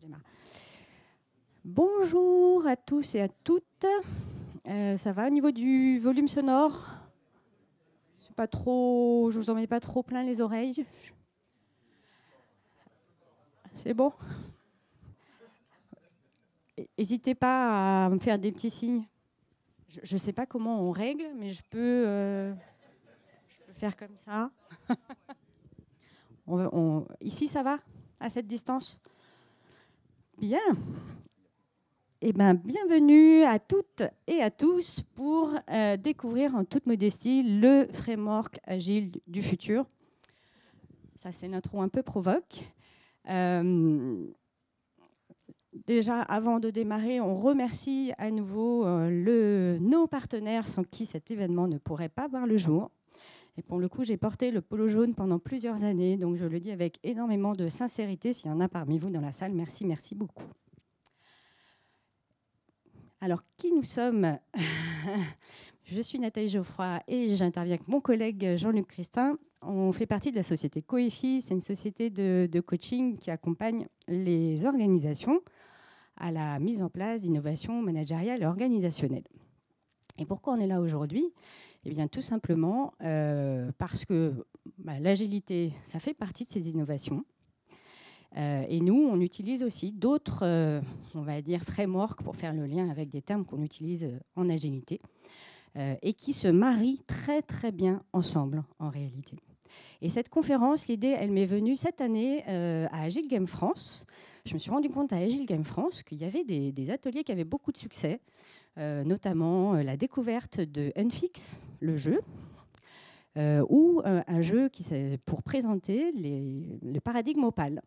démarre. Bonjour à tous et à toutes. Ça va au niveau du volume sonore? C'est pas trop, je vous en mets pas trop plein les oreilles? C'est bon? N'hésitez pas à me faire des petits signes. Je ne sais pas comment on règle, mais je peux faire comme ça. Ici, ça va? À cette distance? Bien. Eh bien, bienvenue à toutes et à tous pour découvrir en toute modestie le framework agile du futur. Ça, c'est l'intro un peu provoque. Déjà, avant de démarrer, on remercie à nouveau nos partenaires sans qui cet événement ne pourrait pas voir le jour. Et pour le coup, j'ai porté le polo jaune pendant plusieurs années, donc je le dis avec énormément de sincérité. S'il y en a parmi vous dans la salle, merci, merci beaucoup. Alors, qui nous sommes? Je suis Nathalie Geoffroy et j'interviens avec mon collègue Jean-Luc Christin. On fait partie de la société Coefi. C'est une société de coaching qui accompagne les organisations à la mise en place d'innovations managériales et organisationnelles. Et pourquoi on est là aujourd'hui? Eh bien, tout simplement parce que l'agilité, ça fait partie de ces innovations. Et nous, on utilise aussi d'autres, on va dire, frameworks pour faire le lien avec des termes qu'on utilise en agilité et qui se marient très, très bien ensemble, en réalité. Et cette conférence, l'idée, elle m'est venue cette année à Agile Game France. Je me suis rendu compte à Agile Game France qu'il y avait des ateliers qui avaient beaucoup de succès, notamment la découverte de Unfix, le jeu, ou un jeu pour présenter le paradigme Opal.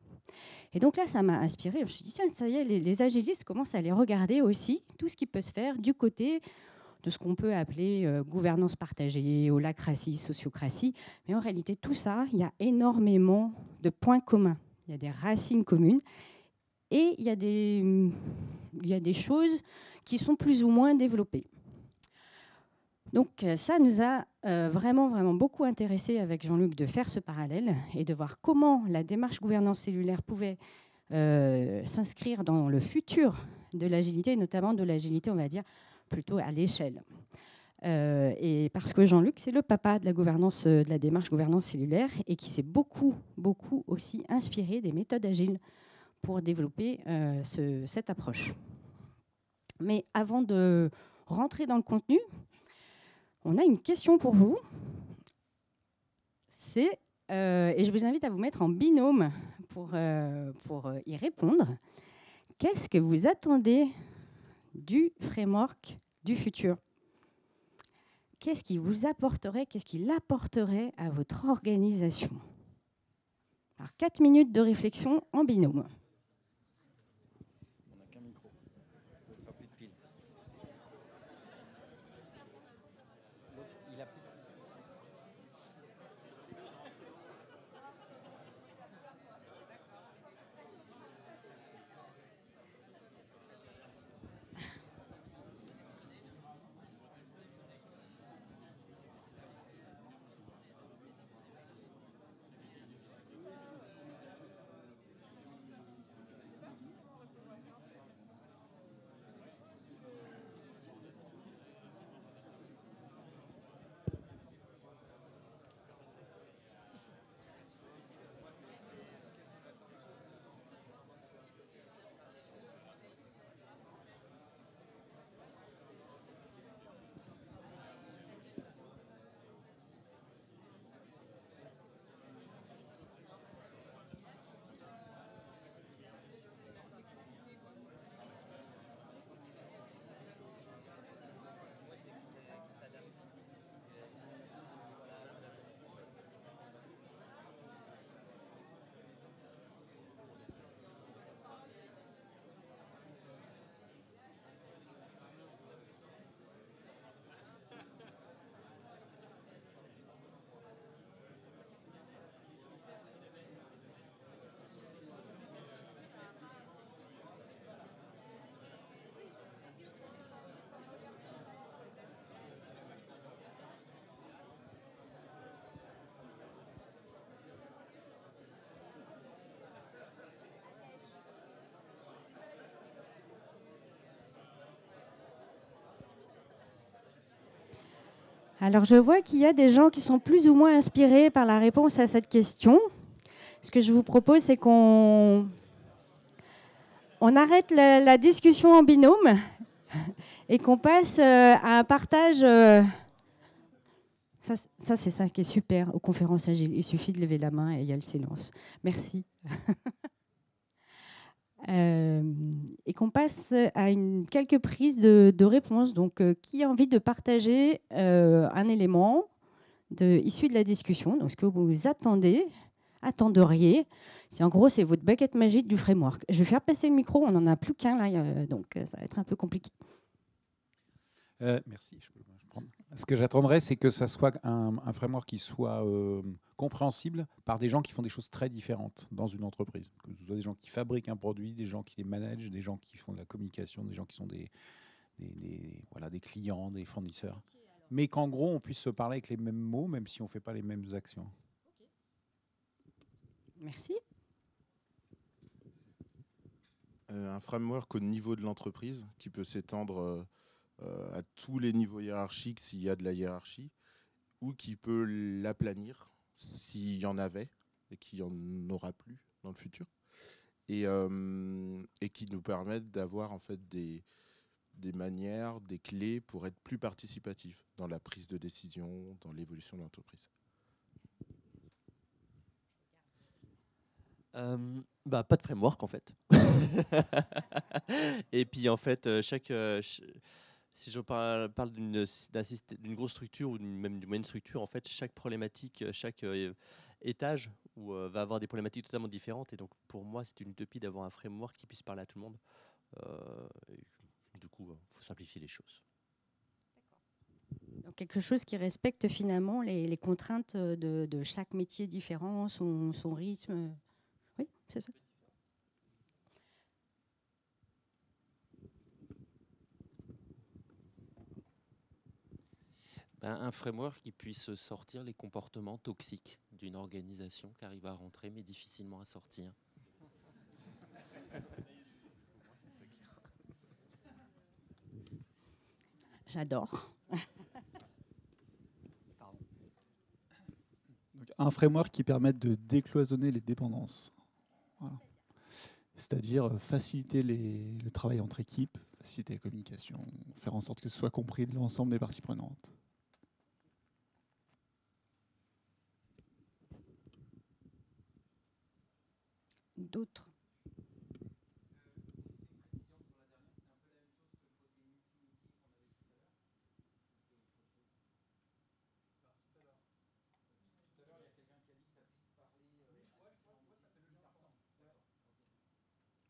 Et donc là, ça m'a inspirée. Je me suis dit, tiens, ça y est, les agilistes commencent à les regarder aussi, tout ce qui peut se faire du côté de ce qu'on peut appeler gouvernance partagée, holacratie, sociocratie. Mais en réalité, tout ça, il y a énormément de points communs. Il y a des racines communes et il y a des choses qui sont plus ou moins développées. Donc ça nous a vraiment, vraiment beaucoup intéressé avec Jean-Luc de faire ce parallèle et de voir comment la démarche gouvernance cellulaire pouvait s'inscrire dans le futur de l'agilité, notamment de l'agilité, on va dire, plutôt à l'échelle. Et parce que Jean-Luc, c'est le papa de la gouvernance, de la démarche gouvernance cellulaire et qui s'est beaucoup, beaucoup aussi inspiré des méthodes agiles pour développer cette approche. Mais avant de rentrer dans le contenu, on a une question pour vous. Et je vous invite à vous mettre en binôme pour y répondre. Qu'est-ce que vous attendez du framework du futur? Qu'est-ce qui vous apporterait, qu'est-ce qui l'apporterait à votre organisation? Alors, 4 minutes de réflexion en binôme. On n'a qu'un micro. On ne fera plus de piles. L'autre, il a plus. Alors, je vois qu'il y a des gens qui sont plus ou moins inspirés par la réponse à cette question. Ce que je vous propose, c'est qu'on arrête la discussion en binôme et qu'on passe à un partage. Ça, c'est ça qui est super aux conférences agiles. Il suffit de lever la main et il y a le silence. Merci. Et qu'on passe à quelques prises de réponses. Donc, qui a envie de partager un élément issu de la discussion, donc ce que vous attenderiez, en gros, c'est votre baguette magique du framework. Je vais faire passer le micro, on n'en a plus qu'un là, donc ça va être un peu compliqué. Merci. Je peux prendre. Ce que j'attendrais, c'est que ça soit un framework qui soit compréhensible par des gens qui font des choses très différentes dans une entreprise. Que ce soit des gens qui fabriquent un produit, des gens qui les managent, des gens qui font de la communication, des gens qui sont des clients, des fournisseurs. Mais qu'en gros, on puisse se parler avec les mêmes mots, même si on ne fait pas les mêmes actions. Merci. Un framework au niveau de l'entreprise qui peut s'étendre à tous les niveaux hiérarchiques s'il y a de la hiérarchie, ou qui peut l'aplanir s'il y en avait et qu'il n'y en aura plus dans le futur, et qui nous permettent d'avoir en fait des manières, des clés pour être plus participatifs dans la prise de décision, dans l'évolution de l'entreprise. Pas de framework en fait. Et puis en fait, si je parle d'une grosse structure ou même d'une moyenne structure, en fait, chaque problématique, chaque étage va avoir des problématiques totalement différentes. Et donc pour moi, c'est une utopie d'avoir un framework qui puisse parler à tout le monde. Du coup, il faut simplifier les choses. Donc, quelque chose qui respecte finalement les contraintes de chaque métier différent, son rythme. Oui, c'est ça. Un framework qui puisse sortir les comportements toxiques d'une organisation qui arrive à rentrer mais difficilement à sortir. J'adore. Donc, un framework qui permette de décloisonner les dépendances. Voilà. C'est-à-dire faciliter le travail entre équipes, faciliter la communication, faire en sorte que ce soit compris de l'ensemble des parties prenantes. D'autres.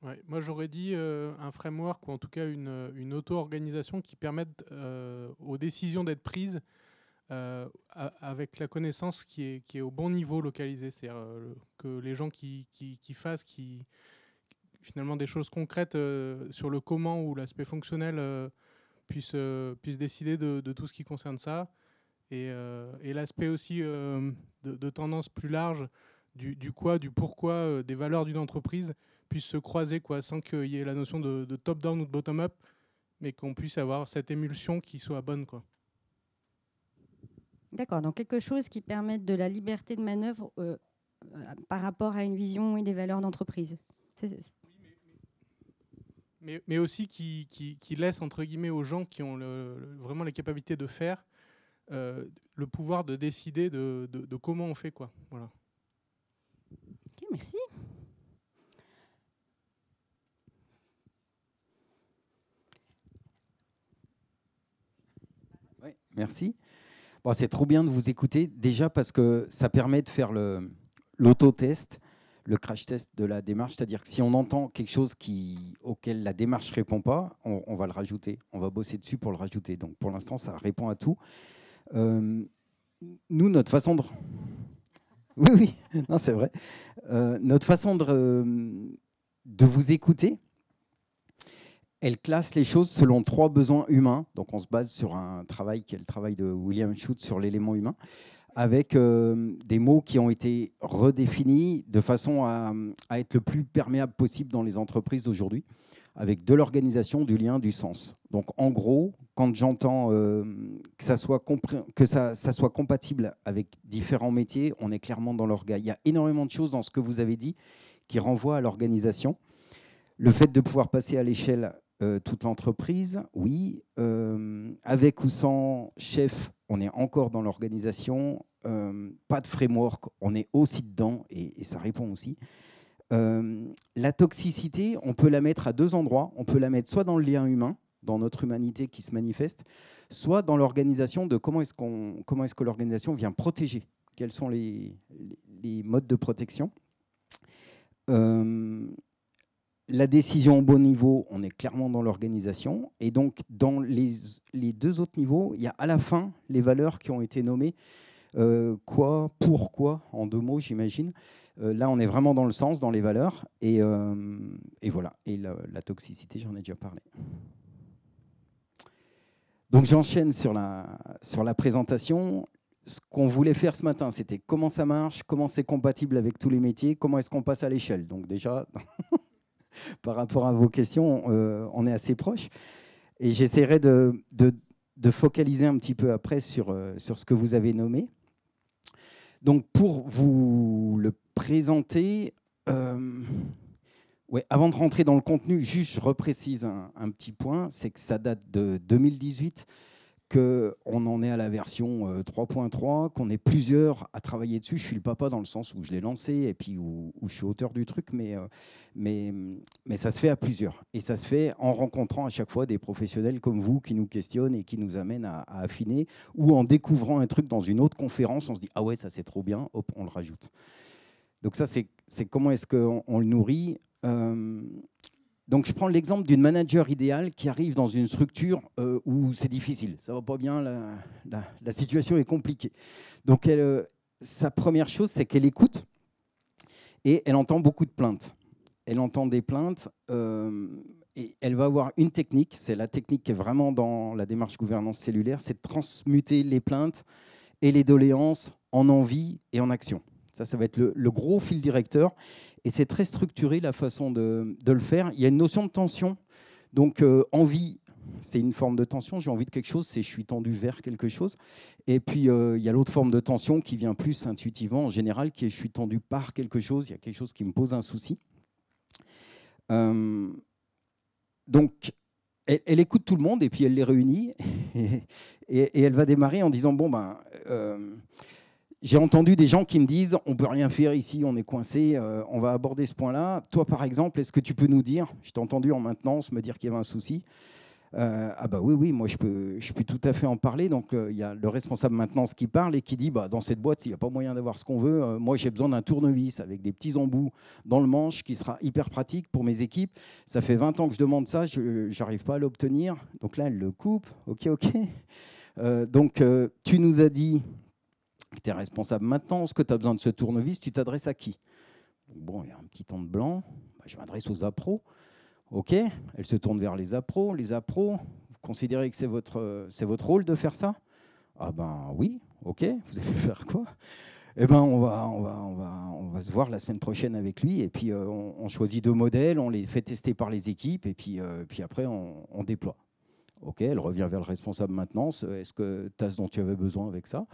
Ouais, moi, j'aurais dit un framework ou en tout cas une auto-organisation qui permette aux décisions d'être prises avec la connaissance qui est au bon niveau localisé. C'est-à-dire que les gens qui fassent finalement des choses concrètes sur le comment ou l'aspect fonctionnel puissent décider de tout ce qui concerne ça. Et l'aspect aussi de tendance plus large du quoi, du pourquoi, des valeurs d'une entreprise puissent se croiser, quoi, sans qu'il y ait la notion de top-down ou de bottom-up, mais qu'on puisse avoir cette émulsion qui soit bonne, quoi. D'accord, donc quelque chose qui permette de la liberté de manœuvre par rapport à une vision et des valeurs d'entreprise. Mais aussi qui laisse, entre guillemets, aux gens qui ont vraiment les capacités de faire, le pouvoir de décider de comment on fait, quoi. Voilà. Ok, merci. Oui, merci. Bon, c'est trop bien de vous écouter, déjà parce que ça permet de faire l'autotest, le crash test de la démarche. C'est-à-dire que si on entend quelque chose auquel la démarche ne répond pas, on va le rajouter. On va bosser dessus pour le rajouter. Donc pour l'instant, ça répond à tout. Nous, notre façon de... Oui, non, c'est vrai. Notre façon de vous écouter, elle classe les choses selon 3 besoins humains. Donc, on se base sur un travail qui est le travail de William Schutz sur l'élément humain, avec des mots qui ont été redéfinis de façon à être le plus perméable possible dans les entreprises d'aujourd'hui, avec de l'organisation, du lien, du sens. Donc, en gros, quand j'entends que ça soit compatible avec différents métiers, on est clairement dans l'orga. Il y a énormément de choses dans ce que vous avez dit qui renvoient à l'organisation. Le fait de pouvoir passer à l'échelle toute l'entreprise, oui. Avec ou sans chef, on est encore dans l'organisation. Pas de framework, on est aussi dedans et ça répond aussi. La toxicité, on peut la mettre à deux endroits. On peut la mettre soit dans le lien humain, dans notre humanité qui se manifeste, soit dans l'organisation de comment est-ce que l'organisation vient protéger. Quels sont les modes de protection. La décision au bon niveau, on est clairement dans l'organisation. Et donc, dans les deux autres niveaux, il y a à la fin les valeurs qui ont été nommées. Quoi, pourquoi, en deux mots, j'imagine. Là, on est vraiment dans le sens, dans les valeurs. Et voilà. Et la toxicité, j'en ai déjà parlé. Donc, j'enchaîne sur la présentation. Ce qu'on voulait faire ce matin, c'était comment ça marche, comment c'est compatible avec tous les métiers, comment est-ce qu'on passe à l'échelle. Donc déjà, par rapport à vos questions, on est assez proche. Et j'essaierai de focaliser un petit peu après sur ce que vous avez nommé. Donc pour vous le présenter, avant de rentrer dans le contenu, juste je reprécise un petit point, c'est que ça date de 2018, qu'on en est à la version 3.3, qu'on est plusieurs à travailler dessus. Je suis le papa dans le sens où je l'ai lancé et puis où je suis auteur du truc, mais ça se fait à plusieurs. Et ça se fait en rencontrant à chaque fois des professionnels comme vous qui nous questionnent et qui nous amènent à affiner, ou en découvrant un truc dans une autre conférence, on se dit « Ah ouais, ça c'est trop bien », hop, on le rajoute. Donc ça, c'est comment est-ce qu'on le nourrit. Donc, je prends l'exemple d'une manager idéale qui arrive dans une structure où c'est difficile. Ça ne va pas bien, la situation est compliquée. Donc, sa première chose, c'est qu'elle écoute et elle entend beaucoup de plaintes. Elle entend des plaintes et elle va avoir une technique. C'est la technique qui est vraiment dans la démarche gouvernance cellulaire, c'est de transmuter les plaintes et les doléances en envie et en action. Ça va être le gros fil directeur. Et c'est très structuré, la façon de le faire. Il y a une notion de tension. Donc, envie, c'est une forme de tension. J'ai envie de quelque chose, c'est je suis tendu vers quelque chose. Et puis, il y a l'autre forme de tension qui vient plus intuitivement, en général, qui est je suis tendu par quelque chose. Il y a quelque chose qui me pose un souci. Donc, elle écoute tout le monde et puis elle les réunit. Et elle va démarrer en disant, bon, j'ai entendu des gens qui me disent on ne peut rien faire ici, on est coincé, on va aborder ce point-là. Toi, par exemple, est-ce que tu peux nous dire, je t'ai entendu en maintenance me dire qu'il y avait un souci. Ah bah oui, moi je peux tout à fait en parler. Donc il y a le responsable maintenance qui parle et qui dit dans cette boîte, s'il n'y a pas moyen d'avoir ce qu'on veut, moi j'ai besoin d'un tournevis avec des petits embouts dans le manche qui sera hyper pratique pour mes équipes. Ça fait 20 ans que je demande ça, je n'arrive pas à l'obtenir. Donc là, elle le coupe. Ok. Donc tu nous as dit que tu es responsable maintenance, que tu as besoin de ce tournevis, tu t'adresses à qui? Bon, il y a un petit temps de blanc, je m'adresse aux appros. Ok, elle se tourne vers les appros. Les appros, vous considérez que c'est votre rôle de faire ça? Ah ben oui, ok, vous allez faire quoi? Eh ben on va se voir la semaine prochaine avec lui et puis on choisit 2 modèles, on les fait tester par les équipes et puis après on déploie. Ok, elle revient vers le responsable maintenance. Est-ce que tu as ce dont tu avais besoin avec ça?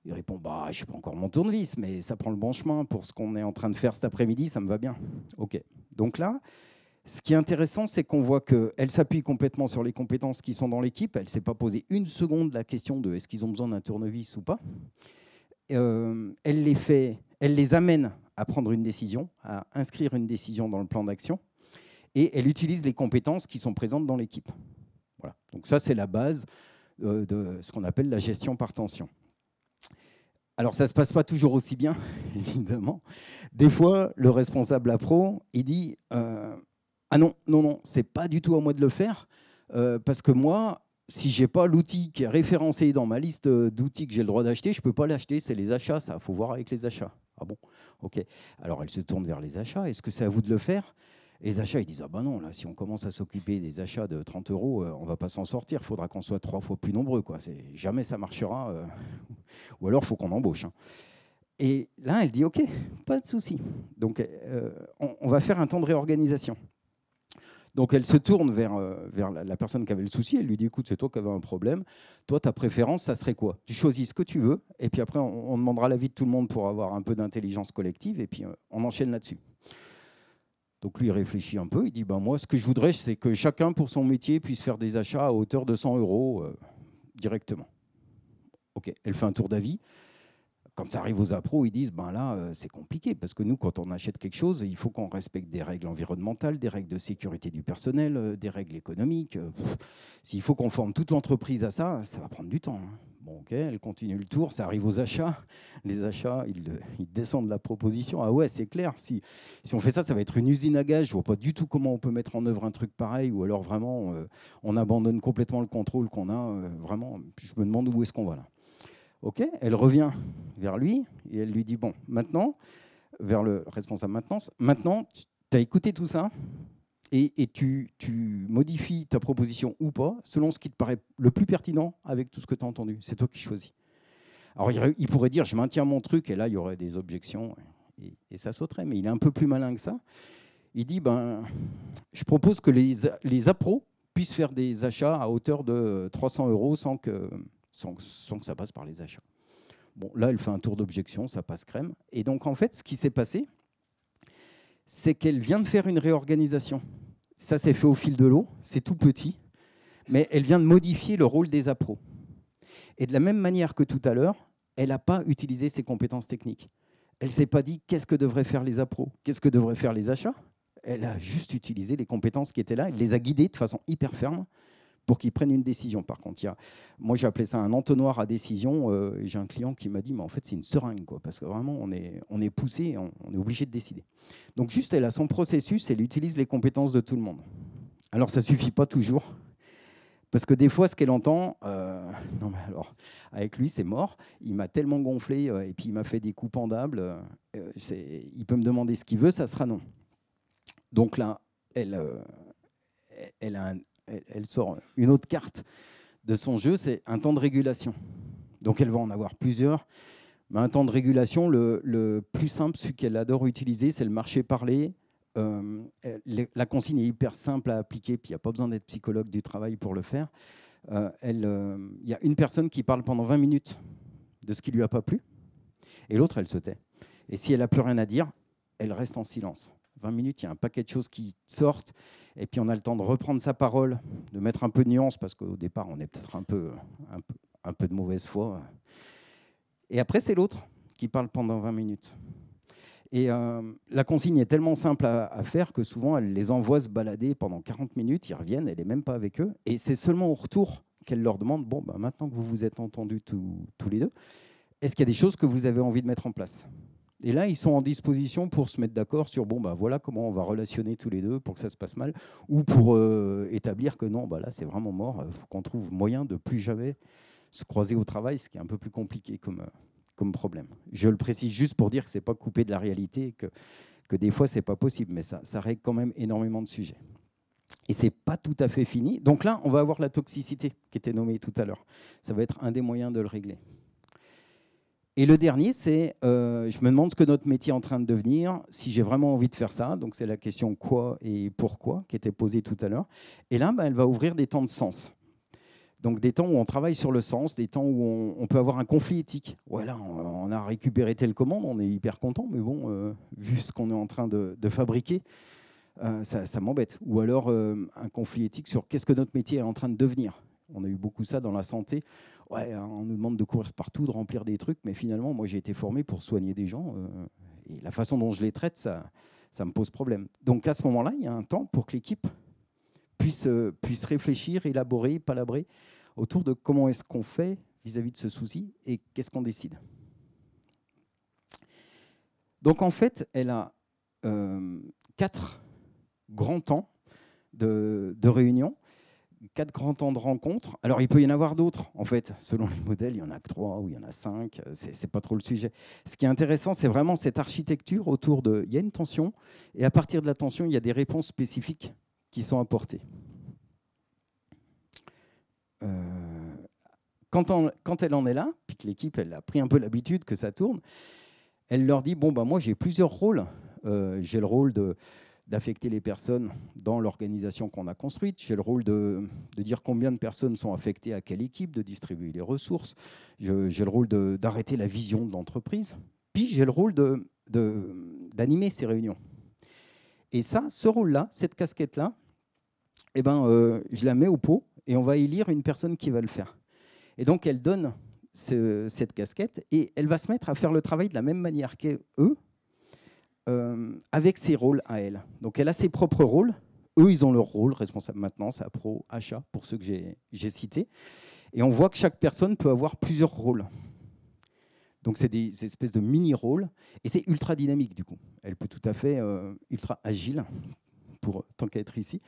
Il répond, je n'ai pas encore mon tournevis, mais ça prend le bon chemin pour ce qu'on est en train de faire cet après-midi, ça me va bien. Ok. Donc là, ce qui est intéressant, c'est qu'on voit qu'elle s'appuie complètement sur les compétences qui sont dans l'équipe. Elle ne s'est pas posé une seconde la question de est-ce qu'ils ont besoin d'un tournevis ou pas. Elle les amène à prendre une décision, à inscrire une décision dans le plan d'action, et elle utilise les compétences qui sont présentes dans l'équipe. Voilà. Donc ça, c'est la base de ce qu'on appelle la gestion par tension. Alors, ça ne se passe pas toujours aussi bien, évidemment. Des fois, le responsable appro, il dit ah non, ce n'est pas du tout à moi de le faire, parce que moi, si je n'ai pas l'outil qui est référencé dans ma liste d'outils que j'ai le droit d'acheter, je ne peux pas l'acheter, c'est les achats, ça, il faut voir avec les achats. Ah bon? Ok. Alors, elle se tourne vers les achats. Est-ce que c'est à vous de le faire? Et les achats, ils disent, ah ben non, là, si on commence à s'occuper des achats de 30 €, on ne va pas s'en sortir. Il faudra qu'on soit 3 fois plus nombreux, quoi. Jamais ça marchera. Ou alors, il faut qu'on embauche. Et là, elle dit, OK, pas de souci. Donc, on va faire un temps de réorganisation. Donc elle se tourne vers la personne qui avait le souci, elle lui dit écoute, c'est toi qui avais un problème, toi ta préférence, ça serait quoi? Tu choisis ce que tu veux, et puis après on demandera l'avis de tout le monde pour avoir un peu d'intelligence collective, et puis on enchaîne là-dessus. Donc lui il réfléchit un peu, il dit moi ce que je voudrais c'est que chacun pour son métier puisse faire des achats à hauteur de 100 € directement. Ok, elle fait un tour d'avis. Quand ça arrive aux appros, ils disent là, c'est compliqué parce que nous, quand on achète quelque chose, il faut qu'on respecte des règles environnementales, des règles de sécurité du personnel, des règles économiques. S'il faut qu'on forme toute l'entreprise à ça, ça va prendre du temps. Bon, ok, elle continue le tour, ça arrive aux achats. Les achats, ils descendent la proposition. Ah ouais, c'est clair, si on fait ça, ça va être une usine à gaz. Je ne vois pas du tout comment on peut mettre en œuvre un truc pareil, ou alors vraiment, on abandonne complètement le contrôle qu'on a. Vraiment, je me demande où est-ce qu'on va là. Ok, elle revient vers lui et elle lui dit bon, maintenant, vers le responsable maintenance, maintenant, tu as écouté tout ça et tu modifies ta proposition ou pas selon ce qui te paraît le plus pertinent avec tout ce que tu as entendu. C'est toi qui choisis. Alors il pourrait dire je maintiens mon truc et là il y aurait des objections et ça sauterait, mais il est un peu plus malin que ça. Il dit je propose que les appros puissent faire des achats à hauteur de 300 € sans que ça passe par les achats. Bon, là, elle fait un tour d'objection, ça passe crème. Et donc, en fait, ce qui s'est passé, c'est qu'elle vient de faire une réorganisation. Ça s'est fait au fil de l'eau, c'est tout petit, mais elle vient de modifier le rôle des appros. Et de la même manière que tout à l'heure, elle n'a pas utilisé ses compétences techniques. Elle ne s'est pas dit qu'est-ce que devraient faire les appros, qu'est-ce que devraient faire les achats. Elle a juste utilisé les compétences qui étaient là, elle les a guidées de façon hyper ferme pour qu'ils prennent une décision. Par contre, moi j'ai appelé ça un entonnoir à décision, et j'ai un client qui m'a dit mais en fait c'est une seringue, quoi, parce que vraiment on est poussé, on est obligé de décider. Donc juste elle a son processus, elle utilise les compétences de tout le monde. Alors ça ne suffit pas toujours, parce que des fois ce qu'elle entend, non mais alors avec lui c'est mort, il m'a tellement gonflé et puis il m'a fait des coups pendables, il peut me demander ce qu'il veut, ça sera non. Donc là elle sort une autre carte de son jeu, c'est un temps de régulation. Donc elle va en avoir plusieurs. Mais un temps de régulation, le plus simple, celui qu'elle adore utiliser, c'est le marché parlé. La consigne est hyper simple à appliquer, puis il n'y a pas besoin d'être psychologue du travail pour le faire. Il y a une personne qui parle pendant 20 minutes de ce qui ne lui a pas plu, et l'autre, elle se tait. Et si elle n'a plus rien à dire, elle reste en silence. 20 minutes, il y a un paquet de choses qui sortent, et puis on a le temps de reprendre sa parole, de mettre un peu de nuance, parce qu'au départ, on est peut-être un peu de mauvaise foi. Et après, c'est l'autre qui parle pendant 20 minutes. Et la consigne est tellement simple à faire que souvent, elle les envoie se balader pendant 40 minutes, ils reviennent, elle n'est même pas avec eux, et c'est seulement au retour qu'elle leur demande, bon, maintenant que vous vous êtes entendus tous les deux, est-ce qu'il y a des choses que vous avez envie de mettre en place ? Et là, ils sont en disposition pour se mettre d'accord sur voilà comment on va relationner tous les deux pour que ça se passe mal, ou pour établir que non, là c'est vraiment mort, il faut qu'on trouve moyen de plus jamais se croiser au travail, ce qui est un peu plus compliqué comme problème. Je le précise juste pour dire que ce n'est pas coupé de la réalité, que des fois ce n'est pas possible, mais ça règle quand même énormément de sujets. Et ce n'est pas tout à fait fini. Donc là, on va avoir la toxicité qui était nommée tout à l'heure. Ça va être un des moyens de le régler. Et le dernier, c'est je me demande ce que notre métier est en train de devenir, si j'ai vraiment envie de faire ça. Donc c'est la question quoi et pourquoi qui était posée tout à l'heure. Et là, elle va ouvrir des temps de sens. Donc des temps où on travaille sur le sens, des temps où on peut avoir un conflit éthique. Voilà, on a récupéré telle commande, on est hyper content, mais bon, vu ce qu'on est en train de fabriquer, ça m'embête. Ou alors un conflit éthique sur qu'est-ce que notre métier est en train de devenir. On a eu beaucoup ça dans la santé. Ouais, on nous demande de courir partout, de remplir des trucs, mais finalement, moi, j'ai été formé pour soigner des gens. Et la façon dont je les traite, ça me pose problème. Donc, à ce moment-là, il y a un temps pour que l'équipe puisse réfléchir, élaborer, palabrer autour de comment est-ce qu'on fait vis-à-vis de ce souci et qu'est-ce qu'on décide. Donc, en fait, elle a 4 grands temps de réunion. 4 grands temps de rencontre. Alors, il peut y en avoir d'autres, en fait. Selon les modèles, il n'y en a que 3 ou il y en a 5. Ce n'est pas trop le sujet. Ce qui est intéressant, c'est vraiment cette architecture autour de... Il y a une tension, et à partir de la tension, il y a des réponses spécifiques qui sont apportées. Quand elle en est là, puis que l'équipe elle a pris un peu l'habitude que ça tourne, elle leur dit, moi, j'ai plusieurs rôles. J'ai le rôle d'affecter les personnes dans l'organisation qu'on a construite. J'ai le rôle de dire combien de personnes sont affectées à quelle équipe, de distribuer les ressources. J'ai le rôle d'arrêter la vision de l'entreprise. Puis j'ai le rôle d'animer ces réunions. Et ça, ce rôle-là, cette casquette-là, eh ben, je la mets au pot et on va élire une personne qui va le faire. Et donc, elle donne cette casquette et elle va se mettre à faire le travail de la même manière qu'eux, avec ses rôles à elle. Donc, elle a ses propres rôles. Eux, ils ont leur rôle, responsable maintenance, appro, achat, pour ceux que j'ai cités. Et on voit que chaque personne peut avoir plusieurs rôles. Donc, c'est des espèces de mini-rôles. Et c'est ultra dynamique, du coup. Elle peut tout à fait, ultra agile, pour tant qu'à être ici.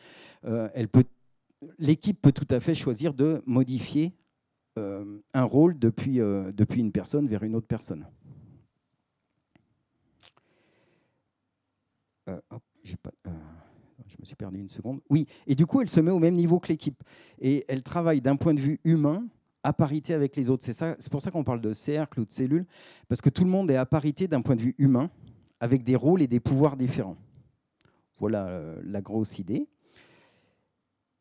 L'équipe peut tout à fait choisir de modifier un rôle depuis une personne vers une autre personne. Je me suis perdu une seconde. Oui, et du coup, elle se met au même niveau que l'équipe. Et elle travaille d'un point de vue humain à parité avec les autres. C'est pour ça qu'on parle de cercle ou de cellule, parce que tout le monde est à parité d'un point de vue humain, avec des rôles et des pouvoirs différents. Voilà la grosse idée.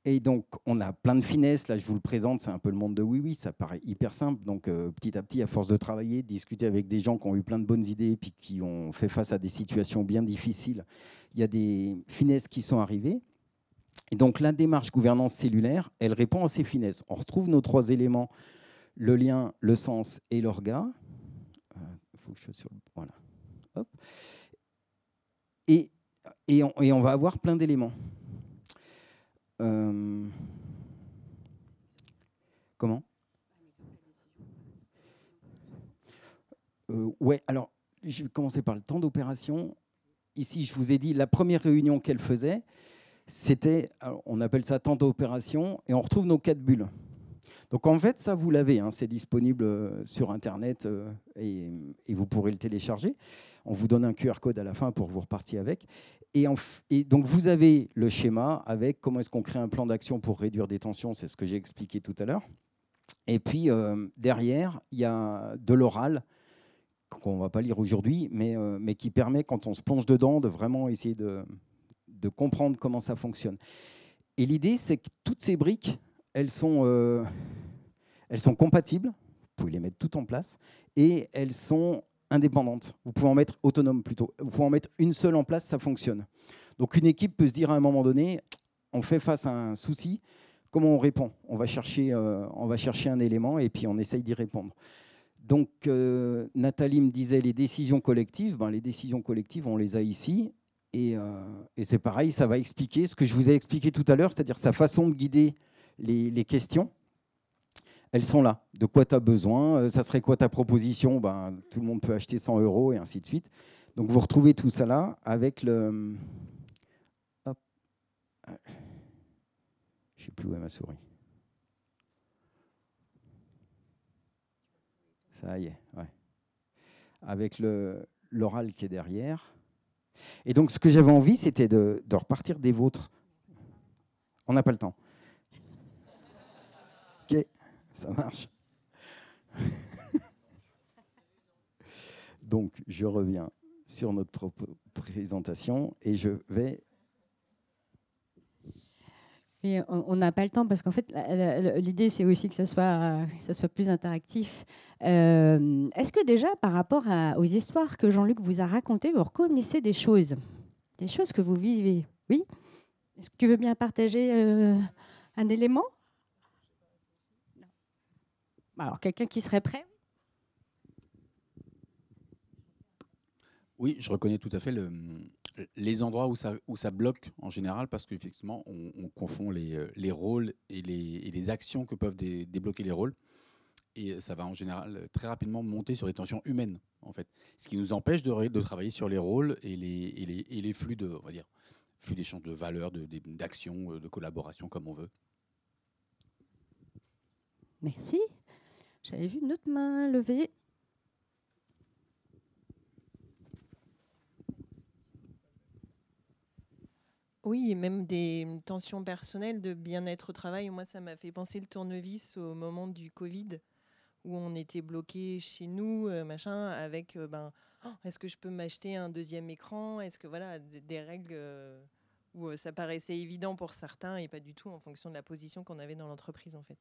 Et donc, on a plein de finesses. Là, je vous le présente, c'est un peu le monde de oui-oui. Ça paraît hyper simple. Donc, petit à petit, à force de travailler, de discuter avec des gens qui ont eu plein de bonnes idées puis qui ont fait face à des situations bien difficiles, il y a des finesses qui sont arrivées. Et donc, la démarche gouvernance cellulaire, elle répond à ces finesses. On retrouve nos 3 éléments, le lien, le sens et l'orga. Il faut que je sois sur le... Voilà. Hop. Et on va avoir plein d'éléments. Comment ? Ouais, alors, je vais commencer par le temps d'opération. Ici, je vous ai dit, la première réunion qu'elle faisait, c'était, on appelle ça temps d'opération, et on retrouve nos 4 bulles. Donc, en fait, ça, vous l'avez, hein, c'est disponible sur Internet et vous pourrez le télécharger. On vous donne un QR code à la fin pour que vous repartiez avec. Et donc, vous avez le schéma avec comment est-ce qu'on crée un plan d'action pour réduire des tensions, c'est ce que j'ai expliqué tout à l'heure. Et puis, derrière, il y a de l'oral, qu'on ne va pas lire aujourd'hui, mais qui permet, quand on se plonge dedans, de vraiment essayer de comprendre comment ça fonctionne. Et l'idée, c'est que toutes ces briques, elles sont compatibles, vous pouvez les mettre toutes en place, et elles sont indépendantes. Vous pouvez en mettre autonomes plutôt. Vous pouvez en mettre une seule en place, ça fonctionne. Donc une équipe peut se dire à un moment donné, on fait face à un souci, comment on répond ? On va chercher un élément et puis on essaye d'y répondre. Donc Nathalie me disait les décisions collectives. Les décisions collectives, on les a ici. Et c'est pareil, ça va expliquer ce que je vous ai expliqué tout à l'heure, c'est-à-dire sa façon de guider les questions. Elles sont là. De quoi tu as besoin ? Ça serait quoi ta proposition ? Tout le monde peut acheter 100 € et ainsi de suite. Donc, vous retrouvez tout ça là avec le... Hop. Je ne sais plus où est ma souris. Ça y est, ouais. Avec l'oral qui est derrière. Et donc, ce que j'avais envie, c'était de repartir des vôtres. On n'a pas le temps. Ok, ça marche. Donc, je reviens sur notre propre présentation et je vais... Et on n'a pas le temps parce qu'en fait, l'idée, c'est aussi que ça soit plus interactif. Est-ce que déjà, par rapport aux histoires que Jean-Luc vous a racontées, vous reconnaissez des choses que vous vivez ? Oui ? Est-ce que tu veux bien partager un élément ? Alors, quelqu'un qui serait prêt ? Oui, je reconnais tout à fait les endroits où ça bloque en général, parce qu'effectivement, on confond les rôles et les actions que peuvent débloquer les rôles. Et ça va en général très rapidement monter sur des tensions humaines, en fait. Ce qui nous empêche de travailler sur les rôles et les flux flux d'échange de valeurs, d'actions, de collaboration, comme on veut. Merci. J'avais vu une autre main levée. Oui, et même des tensions personnelles de bien-être au travail. Moi, ça m'a fait penser le tournevis au moment du Covid, où on était bloqué chez nous, avec est-ce que je peux m'acheter un deuxième écran? Est-ce que voilà, des règles où ça paraissait évident pour certains et pas du tout en fonction de la position qu'on avait dans l'entreprise en fait.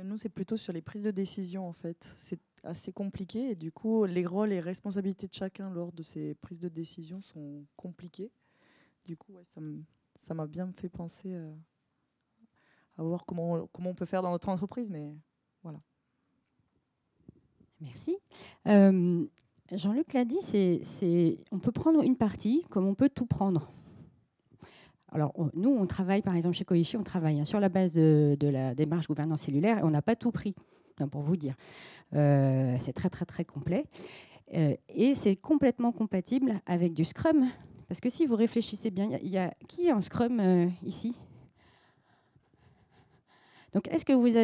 Nous, c'est plutôt sur les prises de décision, en fait. C'est assez compliqué et du coup, les rôles et responsabilités de chacun lors de ces prises de décision sont compliquées. Du coup, ouais, ça m'a bien fait penser à voir comment on peut faire dans notre entreprise, mais voilà. Merci. Jean-Luc l'a dit, on peut prendre une partie comme on peut tout prendre. Alors, nous, on travaille, par exemple, chez Coefi, on travaille sur la base de la démarche gouvernance cellulaire et on n'a pas tout pris, pour vous dire. C'est très, très, très complet. Et c'est complètement compatible avec du Scrum. Parce que si vous réfléchissez bien, qui est en Scrum ici? Donc, est-ce que vous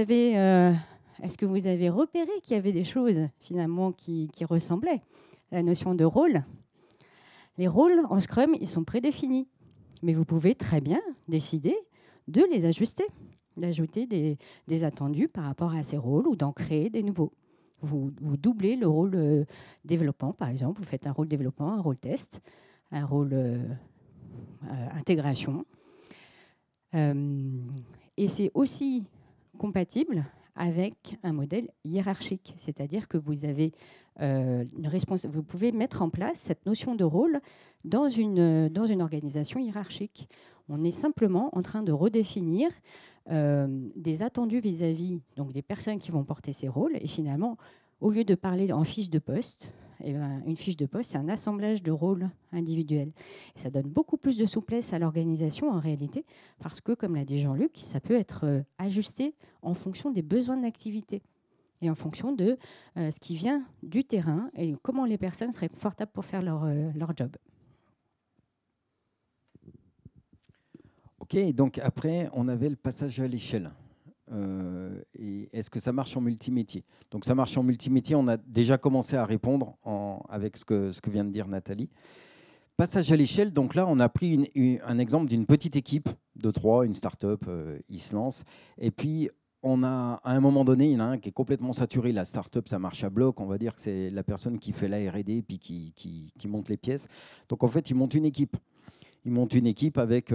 avez repéré qu'il y avait des choses, finalement, qui ressemblaient? La notion de rôle. Les rôles en Scrum, ils sont prédéfinis. Mais vous pouvez très bien décider de les ajuster, d'ajouter des attendus par rapport à ces rôles ou d'en créer des nouveaux. Vous doublez le rôle développement, par exemple. Vous faites un rôle développement, un rôle test, un rôle intégration. Et c'est aussi compatible avec un modèle hiérarchique, c'est-à-dire que vous avez vous pouvez mettre en place cette notion de rôle dans une organisation hiérarchique. On est simplement en train de redéfinir des attendus vis-à-vis donc des personnes qui vont porter ces rôles. Et finalement, au lieu de parler en fiche de poste, une fiche de poste, c'est un assemblage de rôles individuels. Et ça donne beaucoup plus de souplesse à l'organisation en réalité, parce que, comme l'a dit Jean-Luc, ça peut être ajusté en fonction des besoins de l'activité et en fonction de ce qui vient du terrain et comment les personnes seraient confortables pour faire leur job. Ok, donc après, on avait le passage à l'échelle. Et est-ce que ça marche en multimétier? Donc ça marche en multimétier, on a déjà commencé à répondre avec ce que vient de dire Nathalie. Passage à l'échelle, donc là on a pris un exemple d'une petite équipe de 3, une start-up, ils se lancent, et puis on a, à un moment donné, il y en a un qui est complètement saturé, la start-up ça marche à bloc, on va dire que c'est la personne qui fait la R&D puis qui monte les pièces. Donc en fait, ils montent une équipe. Ils montent une équipe avec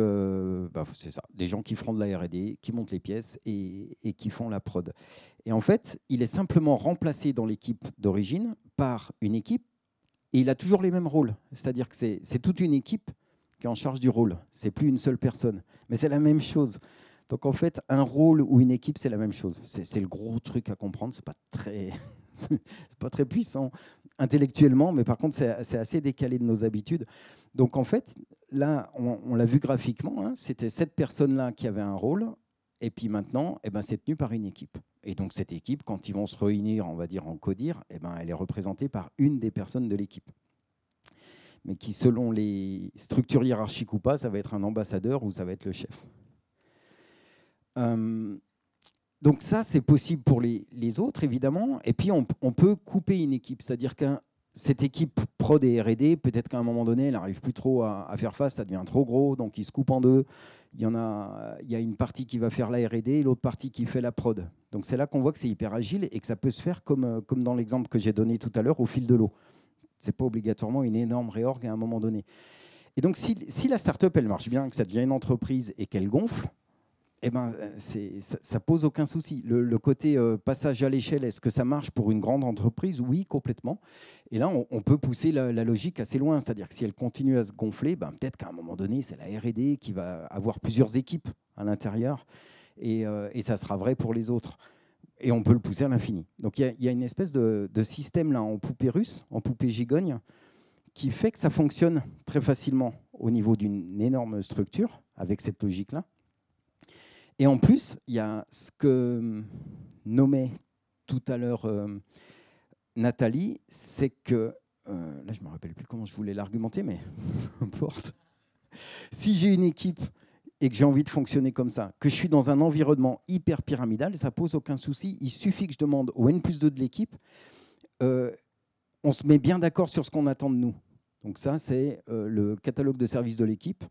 c'est ça, des gens qui feront de la R&D, qui montent les pièces et qui font la prod. Et en fait, il est simplement remplacé dans l'équipe d'origine par une équipe et il a toujours les mêmes rôles. C'est-à-dire que c'est toute une équipe qui est en charge du rôle. C'est plus une seule personne, mais c'est la même chose. Donc en fait, un rôle ou une équipe, c'est la même chose. C'est le gros truc à comprendre. C'est pas très puissant intellectuellement, mais par contre, c'est assez décalé de nos habitudes. Donc en fait, là, on l'a vu graphiquement, c'était cette personne-là qui avait un rôle, et puis maintenant, c'est tenu par une équipe. Et donc cette équipe, quand ils vont se réunir, on va dire en CODIR, elle est représentée par une des personnes de l'équipe. Mais qui, selon les structures hiérarchiques ou pas, ça va être un ambassadeur ou ça va être le chef. Donc ça, c'est possible pour les autres, évidemment. Et puis, on peut couper une équipe. C'est-à-dire que cette équipe prod et R&D, peut-être qu'à un moment donné, elle n'arrive plus trop à faire face, ça devient trop gros, donc ils se coupent en deux. Il y a une partie qui va faire la R&D et l'autre partie qui fait la prod. Donc c'est là qu'on voit que c'est hyper agile et que ça peut se faire comme dans l'exemple que j'ai donné tout à l'heure, au fil de l'eau. Ce n'est pas obligatoirement une énorme réorg à un moment donné. Et donc, si la start-up, elle marche bien, que ça devient une entreprise et qu'elle gonfle, ça pose aucun souci. Le côté passage à l'échelle, est-ce que ça marche pour une grande entreprise? Oui, complètement. Et là, on peut pousser la logique assez loin. C'est-à-dire que si elle continue à se gonfler, peut-être qu'à un moment donné, c'est la R&D qui va avoir plusieurs équipes à l'intérieur. Et ça sera vrai pour les autres. Et on peut le pousser à l'infini. Donc il y a une espèce de système là, en poupée russe, en poupée gigogne, qui fait que ça fonctionne très facilement au niveau d'une énorme structure, avec cette logique-là. Et en plus, il y a ce que nommait tout à l'heure Nathalie, c'est que, là je ne me rappelle plus comment je voulais l'argumenter, mais peu importe. Si j'ai une équipe et que j'ai envie de fonctionner comme ça, que je suis dans un environnement hyper pyramidal, ça ne pose aucun souci. Il suffit que je demande au N+2 de l'équipe, on se met bien d'accord sur ce qu'on attend de nous. Donc ça, c'est le catalogue de services de l'équipe.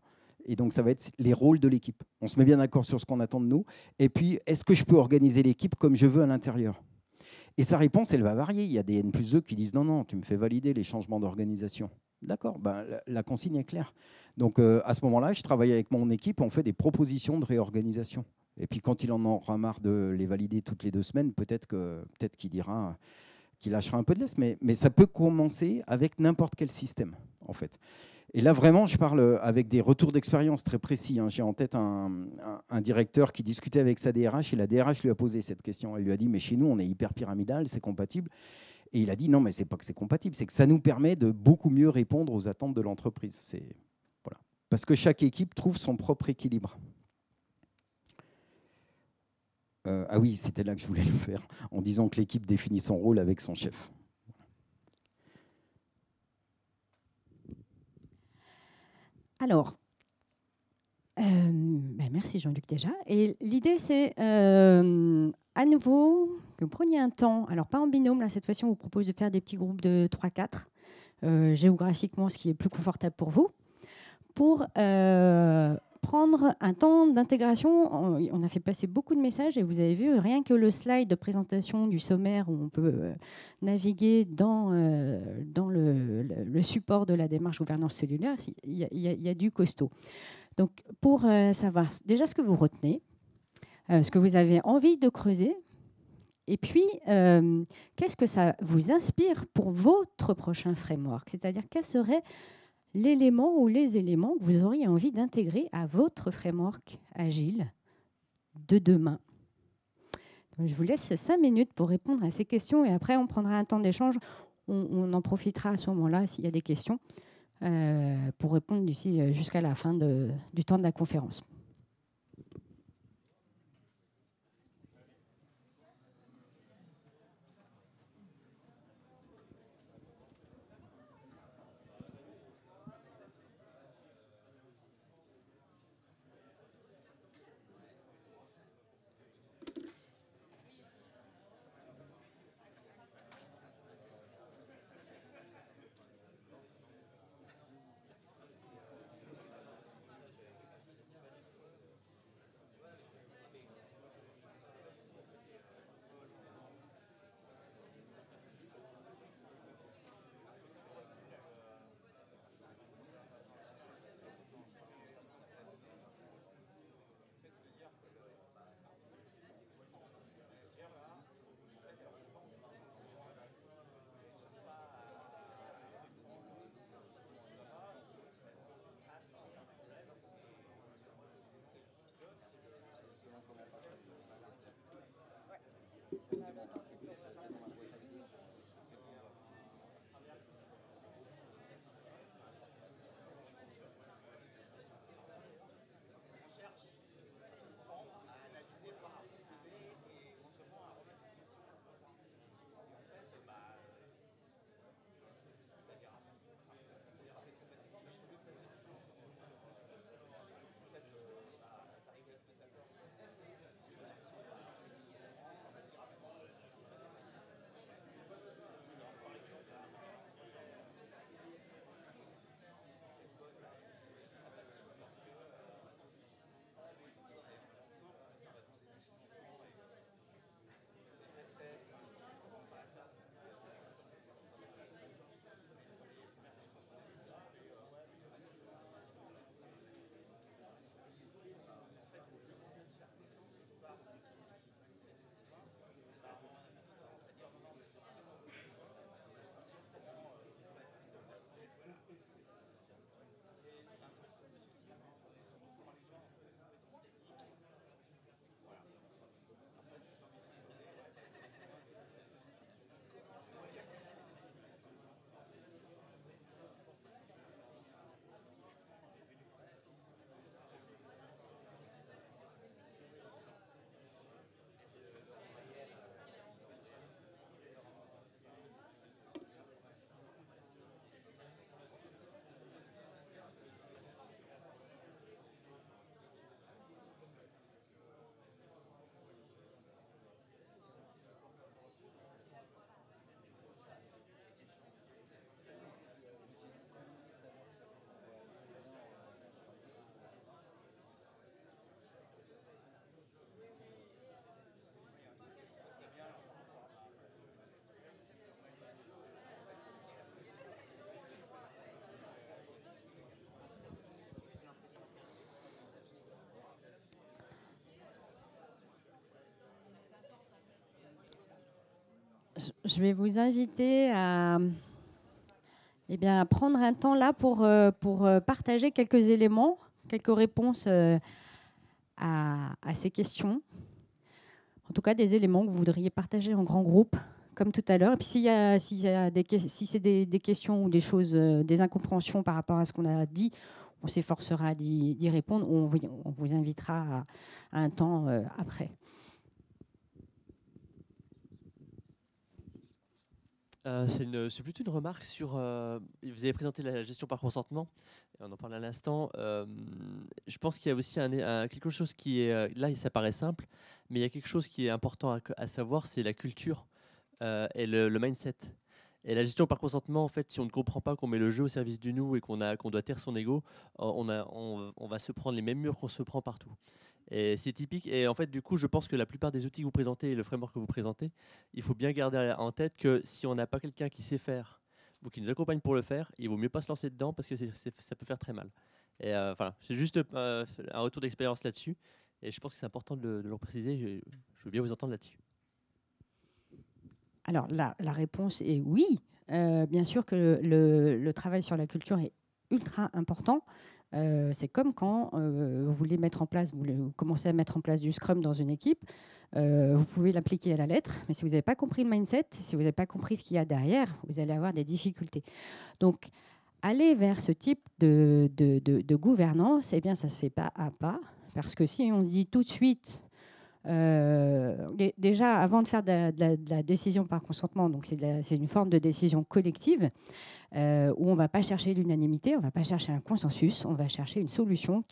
Et donc, ça va être les rôles de l'équipe. On se met bien d'accord sur ce qu'on attend de nous. Et puis, est-ce que je peux organiser l'équipe comme je veux à l'intérieur? Et sa réponse, elle va varier. Il y a des N+2 qui disent non, non, tu me fais valider les changements d'organisation. D'accord, ben, la consigne est claire. Donc, à ce moment-là, je travaille avec mon équipe, on fait des propositions de réorganisation. Et puis, quand il en aura marre de les valider toutes les 2 semaines, peut-être qu'il dira qu'il lâchera un peu de laisse. Mais ça peut commencer avec n'importe quel système, en fait. Et là, vraiment, je parle avec des retours d'expérience très précis. J'ai en tête un directeur qui discutait avec sa DRH et la DRH lui a posé cette question. Elle lui a dit, mais chez nous, on est hyper pyramidal, c'est compatible. Et il a dit, non, mais c'est pas que c'est compatible, c'est que ça nous permet de beaucoup mieux répondre aux attentes de l'entreprise. Voilà. Parce que chaque équipe trouve son propre équilibre. Ah oui, c'était là que je voulais le faire, en disant que l'équipe définit son rôle avec son chef. Alors, merci Jean-Luc déjà. Et l'idée, c'est à nouveau que vous preniez un temps, alors pas en binôme, là cette fois-ci on vous propose de faire des petits groupes de 3-4, géographiquement ce qui est plus confortable pour vous, pour prendre un temps d'intégration. On a fait passer beaucoup de messages et vous avez vu, rien que le slide de présentation du sommaire où on peut naviguer dans le support de la démarche gouvernance cellulaire, il y a du costaud. Donc, pour savoir déjà ce que vous retenez, ce que vous avez envie de creuser, et puis, qu'est-ce que ça vous inspire pour votre prochain framework? C'est-à-dire, quel serait l'élément ou les éléments que vous auriez envie d'intégrer à votre framework agile de demain? Donc, je vous laisse 5 minutes pour répondre à ces questions et après, on prendra un temps d'échange. On en profitera à ce moment-là s'il y a des questions pour répondre d'ici jusqu'à la fin du temps de la conférence. Je vais vous inviter à, à prendre un temps là pour partager quelques éléments, quelques réponses à ces questions. En tout cas, des éléments que vous voudriez partager en grand groupe, comme tout à l'heure. Et puis si c'est des questions ou des choses, des incompréhensions par rapport à ce qu'on a dit, on s'efforcera d'y répondre. On vous invitera à un temps après. C'est plutôt une remarque sur... vous avez présenté la gestion par consentement, et on en parle à l'instant. Je pense qu'il y a aussi quelque chose qui est... là, ça paraît simple, mais il y a quelque chose qui est important à savoir, c'est la culture et le mindset. Et la gestion par consentement, en fait, si on ne comprend pas qu'on met le jeu au service du nous et qu'on doit taire son ego, on va se prendre les mêmes murs qu'on se prend partout. Et c'est typique. Et en fait, du coup, je pense que la plupart des outils que vous présentez et le framework que vous présentez, il faut bien garder en tête que si on n'a pas quelqu'un qui sait faire ou qui nous accompagne pour le faire, il vaut mieux pas se lancer dedans parce que ça peut faire très mal. Et voilà, c'est juste un retour d'expérience là-dessus. Et je pense que c'est important de le préciser. Je veux bien vous entendre là-dessus. Alors, la réponse est oui. Bien sûr que le travail sur la culture est ultra important. C'est comme quand vous voulez commencer à mettre en place du Scrum dans une équipe. Vous pouvez l'appliquer à la lettre, mais si vous n'avez pas compris le mindset, si vous n'avez pas compris ce qu'il y a derrière, vous allez avoir des difficultés. Donc, aller vers ce type de gouvernance, eh bien, ça ne se fait pas à pas. Parce que si on se dit tout de suite... déjà, avant de faire de la décision par consentement, donc c'est une forme de décision collective où on ne va pas chercher l'unanimité, on ne va pas chercher un consensus, on va chercher une solution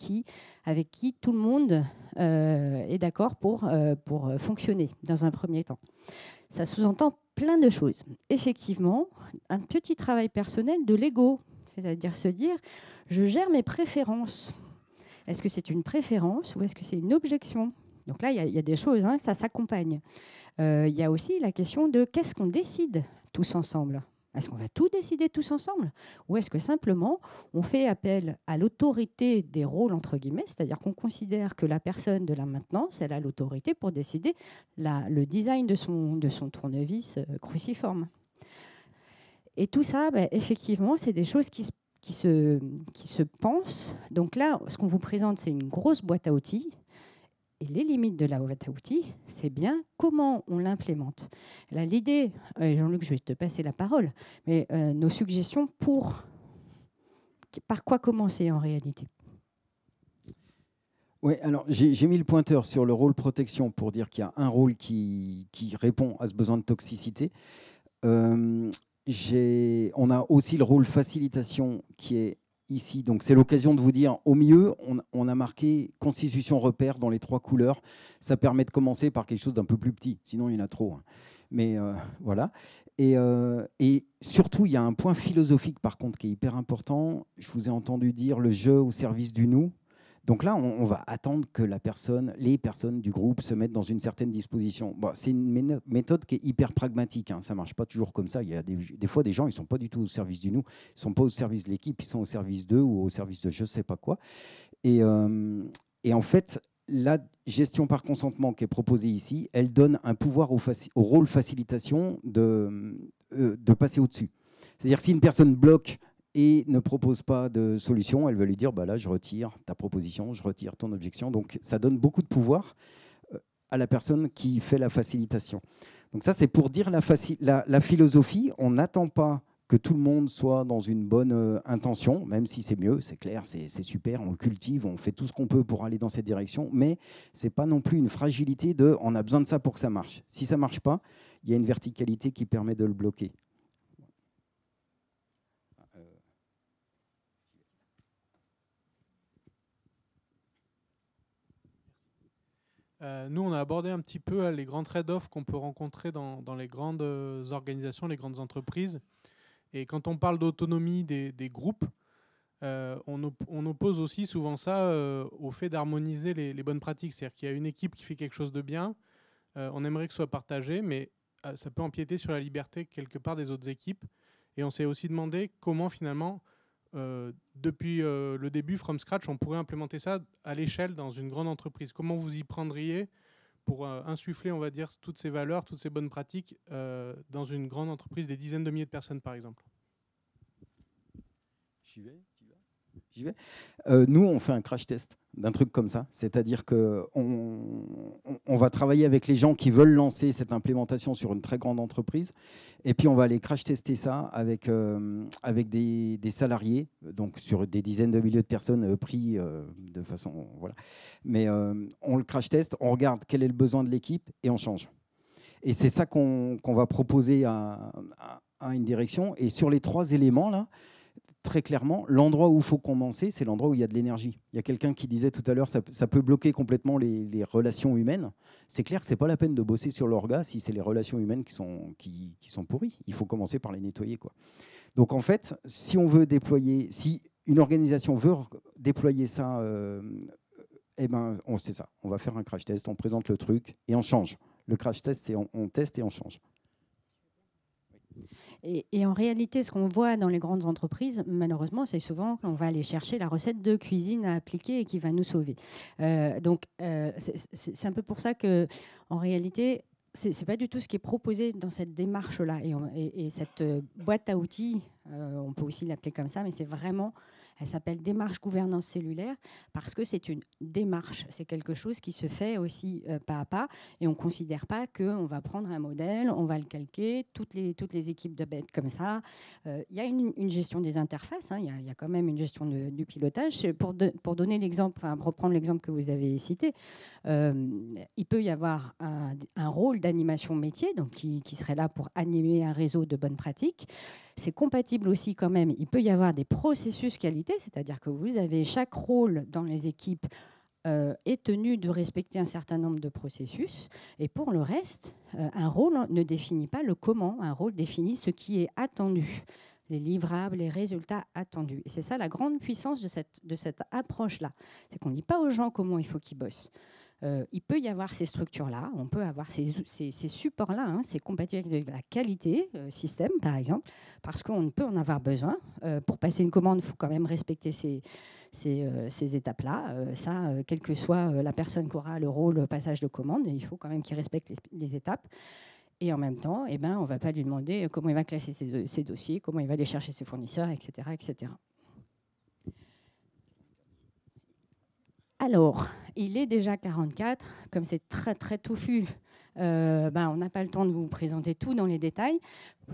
avec qui tout le monde est d'accord pour fonctionner dans un premier temps. Ça sous-entend plein de choses. Effectivement, un petit travail personnel de l'ego, c'est-à-dire se dire « je gère mes préférences ». Est-ce que c'est une préférence ou est-ce que c'est une objection ? Donc là, il y a des choses, ça s'accompagne. Il y a aussi la question de qu'est-ce qu'on décide tous ensemble ? Est-ce qu'on va tout décider tous ensemble ? Ou est-ce que simplement on fait appel à l'autorité des rôles, entre guillemets, c'est-à-dire qu'on considère que la personne de la maintenance, elle a l'autorité pour décider le design de son tournevis cruciforme. Et tout ça, effectivement, c'est des choses qui se pensent. Donc là, ce qu'on vous présente, c'est une grosse boîte à outils. Et les limites de la boîte à outils, c'est bien comment on l'implémente. Là, l'idée, Jean-Luc, je vais te passer la parole, mais nos suggestions par quoi commencer en réalité ? Oui, alors j'ai mis le pointeur sur le rôle protection pour dire qu'il y a un rôle qui répond à ce besoin de toxicité. On a aussi le rôle facilitation qui est ici. Donc, c'est l'occasion de vous dire, au milieu, on a marqué constitution repère dans les 3 couleurs. Ça permet de commencer par quelque chose d'un peu plus petit. Sinon, il y en a trop. Mais voilà. Et surtout, il y a un point philosophique, par contre, qui est hyper important. Je vous ai entendu dire le jeu au service du nous. Donc là, on va attendre que les personnes du groupe se mettent dans une certaine disposition. Bon, c'est une méthode qui est hyper pragmatique. Ça ne marche pas toujours comme ça. Il y a des fois, des gens, ils ne sont pas du tout au service du nous. Ils ne sont pas au service de l'équipe. Ils sont au service d'eux ou au service de je ne sais pas quoi. Et en fait, la gestion par consentement qui est proposée ici, elle donne un pouvoir au rôle facilitation de passer au-dessus. C'est-à-dire que si une personne bloque et ne propose pas de solution, elle va lui dire là, je retire ta proposition, je retire ton objection. Donc, ça donne beaucoup de pouvoir à la personne qui fait la facilitation. Donc ça, c'est pour dire la philosophie. On n'attend pas que tout le monde soit dans une bonne intention, même si c'est mieux, c'est clair, c'est super, on le cultive, on fait tout ce qu'on peut pour aller dans cette direction, mais ce n'est pas non plus une fragilité de « on a besoin de ça pour que ça marche ». Si ça ne marche pas, il y a une verticalité qui permet de le bloquer. Nous, on a abordé un petit peu les grands trade-offs qu'on peut rencontrer dans les grandes organisations, les grandes entreprises. Et quand on parle d'autonomie des groupes, on oppose aussi souvent ça au fait d'harmoniser les bonnes pratiques. C'est-à-dire qu'il y a une équipe qui fait quelque chose de bien, on aimerait que ce soit partagé, mais ça peut empiéter sur la liberté quelque part des autres équipes. Et on s'est aussi demandé comment finalement, depuis le début, from scratch, on pourrait implémenter ça à l'échelle dans une grande entreprise. Comment vous y prendriez pour insuffler, on va dire, toutes ces valeurs, toutes ces bonnes pratiques dans une grande entreprise des dizaines de milliers de personnes, par exemple? J'y vais. Nous, on fait un crash test d'un truc comme ça. C'est-à-dire qu'on va travailler avec les gens qui veulent lancer cette implémentation sur une très grande entreprise. Et puis, on va aller crash tester ça avec des salariés, donc sur des dizaines de milliers de personnes pris de façon... Voilà. Mais on le crash test, on regarde quel est le besoin de l'équipe et on change. Et c'est ça qu'on va proposer à une direction. Et sur les 3 éléments, là, très clairement, l'endroit où il faut commencer, c'est l'endroit où il y a de l'énergie. Il y a quelqu'un qui disait tout à l'heure, ça peut bloquer complètement les relations humaines. C'est clair que ce n'est pas la peine de bosser sur l'orga si c'est les relations humaines qui sont pourries. Il faut commencer par les nettoyer, quoi. Donc en fait, si on veut déployer, si une organisation veut déployer ça, eh ben, c'est ça. On va faire un crash test, on présente le truc et on change. Le crash test, c'est on teste et on change. Et en réalité, ce qu'on voit dans les grandes entreprises, malheureusement, c'est souvent qu'on va aller chercher la recette de cuisine à appliquer et qui va nous sauver. Donc, c'est un peu pour ça que, en réalité, c'est pas du tout ce qui est proposé dans cette démarche-là. Et cette boîte à outils, on peut aussi l'appeler comme ça, mais c'est vraiment... Elle s'appelle démarche gouvernance cellulaire parce que c'est une démarche. C'est quelque chose qui se fait aussi pas à pas et on ne considère pas qu'on va prendre un modèle, on va le calquer, toutes les équipes de bêtes comme ça. Il y a une gestion des interfaces, hein, il y a quand même une gestion du pilotage. Pour donner l'exemple, enfin, reprendre l'exemple que vous avez cité, il peut y avoir un rôle d'animation métier donc qui serait là pour animer un réseau de bonnes pratiques. C'est compatible aussi quand même. Il peut y avoir des processus qualité, c'est-à-dire que vous avez chaque rôle dans les équipes est tenu de respecter un certain nombre de processus. Et pour le reste, un rôle ne définit pas le comment. Un rôle définit ce qui est attendu, les livrables, les résultats attendus. Et c'est ça la grande puissance de cette approche-là. C'est qu'on ne dit pas aux gens comment il faut qu'ils bossent. Il peut y avoir ces structures-là, on peut avoir ces supports-là, hein, c'est compatible avec de la qualité système, par exemple, parce qu'on peut en avoir besoin. Pour passer une commande, il faut quand même respecter ces étapes-là. Quelle que soit la personne qui aura le rôle passage de commande, il faut quand même qu'il respecte les étapes. Et en même temps, on ne va pas lui demander comment il va classer ses dossiers, comment il va aller chercher ses fournisseurs, etc., etc. Alors, il est déjà 44, comme c'est très très touffu, on n'a pas le temps de vous présenter tout dans les détails.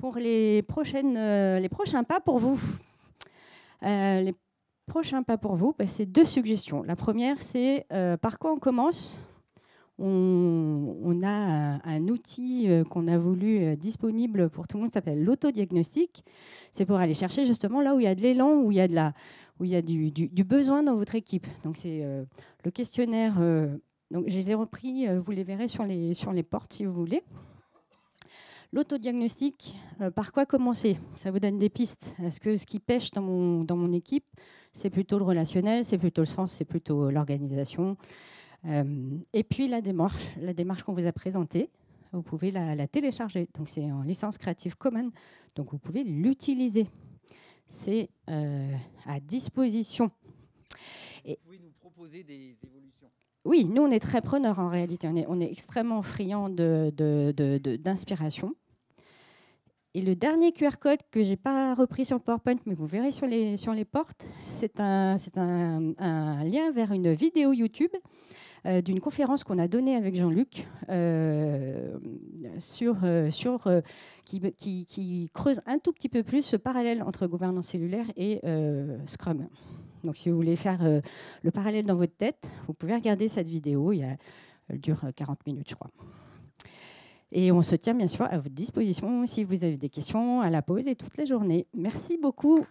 Pour les prochains pas pour vous, les prochains pas pour vous, c'est 2 suggestions. La première, c'est par quoi on commence. On a un outil qu'on a voulu disponible pour tout le monde, qui s'appelle l'autodiagnostic. C'est pour aller chercher justement là où il y a de l'élan, où il y a du besoin dans votre équipe. Donc c'est le questionnaire. Donc je les ai repris, vous les verrez sur les portes si vous voulez. L'autodiagnostic, par quoi commencer? Ça vous donne des pistes. Est-ce que ce qui pêche dans mon équipe, c'est plutôt le relationnel, c'est plutôt le sens, c'est plutôt l'organisation? Et puis la démarche qu'on vous a présentée, vous pouvez la télécharger. Donc c'est en licence Creative Commons, donc vous pouvez l'utiliser. C'est à disposition. Et vous pouvez nous proposer des évolutions. Oui, nous on est très preneurs en réalité. On est extrêmement friands d'inspiration. Et le dernier QR code que je n'ai pas repris sur PowerPoint, mais que vous verrez sur les portes, c'est un lien vers une vidéo YouTube d'une conférence qu'on a donnée avec Jean-Luc qui creuse un tout petit peu plus ce parallèle entre gouvernance cellulaire et Scrum. Donc si vous voulez faire le parallèle dans votre tête, vous pouvez regarder cette vidéo. Elle dure 40 minutes, je crois. Et on se tient bien sûr à votre disposition si vous avez des questions à la pause et toute la journée. Merci beaucoup.